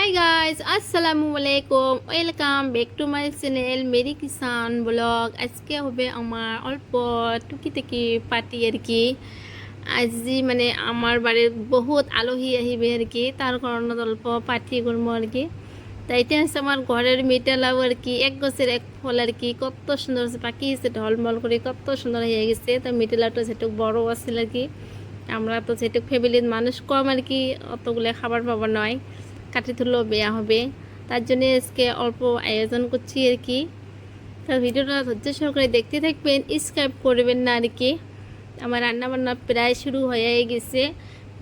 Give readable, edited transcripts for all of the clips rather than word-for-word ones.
हाय guys আসসালামু আলাইকুম welcome back to my channel Meri Kishan blog আজকে হবে আমার অল্প টুকিটাকি পার্টি আর কি আজি মানে আমার বাড়ির বহুত আলহী আহিবে আর কি তার কারণে অল্প পার্টি করবো আর কি তাই এটা হচ্ছে আমার ঘরের মিঠালাও আর কি এক গাছের এক ফল আর কি কত সুন্দর পাকিয়েছে ঢলমল করে কত সুন্দর হয়ে গেছে তো মিঠালাটা সেটুক বড় আছে আর কি আমরা তো সেটুক ফ্যামিলির মানুষ কম আর কি অতগুলো খাবার পাবার নয় কাটি তুললেও বেয়া হবে তার জন্য আজকে অল্প আয়োজন করছি আর কি তো ভিডিওটা ধৈর্য সহকারে দেখতে থাকবেন স্কিপ করবেন না আর কি আমার রান্নাবান্না প্রায় শুরু হয়ে গেছে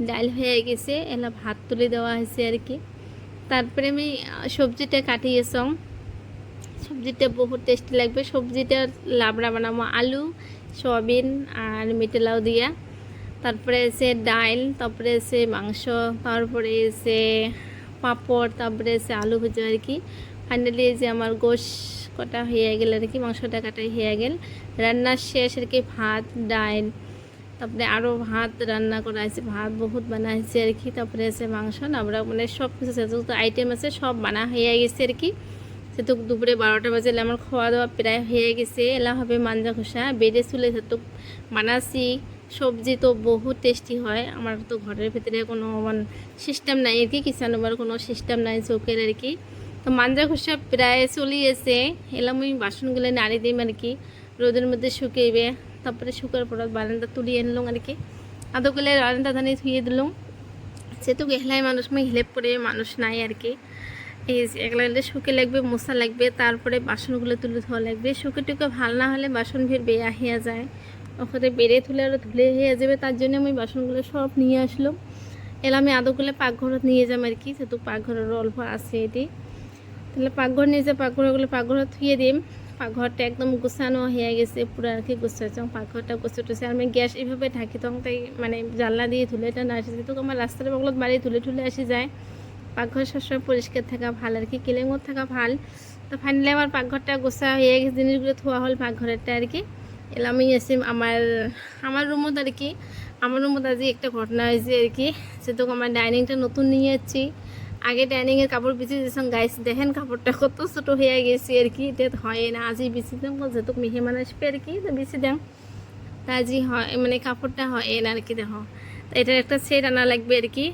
ডাল হয়ে গেছে এলা ভাত তুলে দেওয়া হয়েছে আর কি তারপরে আমি সবজিটা কাটিয়েছং সবজিটা বহুত টেস্টি লাগবে সবজিটা লাবড়া বানাবো আলু সয়াবিন আর মিটেলাও দিয়া তারপরে এসে ডাল তারপরে এসে মাংস তারপরে এসে পাঁপড় তারপরে এসে আলু ভুজা আর কি ফাইনালি যে আমার গোশ কটা হয়ে গেল আর কি মাংসটা কাটা হয়ে গেল রান্নার শেষ আর কি ভাত ডাল তারপরে আরও ভাত রান্না করা হয়েছে ভাত বহুত বানা হয়েছে আর কি তারপরে এসে মাংস আমরা মানে সব কিছু যত আইটেম আছে সব বানা হয়ে গেছে আর কি সেটু দুপুরে 12টা বাজে আমার খাওয়া দাওয়া প্রায় হয়ে গেছে এলা হবে মাঞ্জা খোসা বেড়ে চুলে সেটু বানাছি সবজি তো বহুত টেস্টি হয় আমার তো ঘরের ভিতরে কোনো সিস্টেম নাই আর কি কিচেনের কোনো সিস্টেম নাই চৌকের আর কি তো মাঞ্জা খোসা প্রায় চলিয়েছে এলাম ওই বাসনগুলো নাড়ি দিম আর কি রোদের মধ্যে শুকিয়েবে তারপরে শুকার পর বারান্দা তুলিয়ে আনলাম আর কি আদগুলো বারান্দা ধানি ধুয়ে দিলাম সেটু এহলাই মানুষ মই হেল্প করে মানুষ নাই আর কি এই একলা শুকে লাগবে মশা লাগবে তারপরে বাসনগুলো তুলে ধোয়া লাগবে শুকে টুকে ভাল না হলে বাসন ফের বেয়া হইয়া যায় ওখানে বেড়ে তুলে আরও ধুলে হয়ে যাবে তার জন্য আমি বাসনগুলো সব নিয়ে আসলাম এলা আমি আদগুলো পাকঘরত নিয়ে যাম আর কি সেহেতু পাকঘরেরও অল্প আছে এটি তাহলে পাকঘর নিয়ে যে পাকঘরগুলো পাকঘরত থুয়ে দিম পাকঘরটা একদম গুছানো হয়ে গেছে পুরো আর কি গুছাইছ পাকঘরটা গুছাইছে আর আমি গ্যাস এইভাবে ঢাকি তখন তাই মানে জানলা দিয়ে ধুলে এটা না আসে যেহেতু আমার রাস্তার বগলত বাড়ি ধুলে আসি যায় পাকঘর সবসময় পরিষ্কার থাকা ভাল আর কি ক্লিনও থাকা ভাল তো ফাইনালি আমার পাকঘরটা গোছা হয়ে গেছে জিনিসগুলো থোয়া হল পাকঘরেরটা আর কি এলা আমি আসি আমার রুমত আর কি আমার রুমত আজি একটা ঘটনা হয়েছে আর কি যেহেতু আমার ডাইনিংটা নতুন নিয়ে যাচ্ছি আগে ডাইনিংয়ের কাপড় বিছিয়ে দিয়েছিলাম গাইস দেখেন কাপড়টা কত ছোটো হয়ে গেছে আর কি এটা হয় না আজি বিছি দাম যেহেতু মেহমান আসবে আর কি তো বিছি দাম তা আজি হয় মানে কাপড়টা হয় না আর কি দেখো তো এটার একটা সেট আনা লাগবে আর কি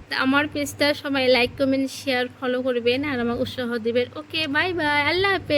তা আমার পেজটা সবাই লাইক কমেন্ট শেয়ার ফলো করবেন আর আমাকে উৎসাহ দিবেন ওকে বাই বাই আল্লাহ হাফেজ।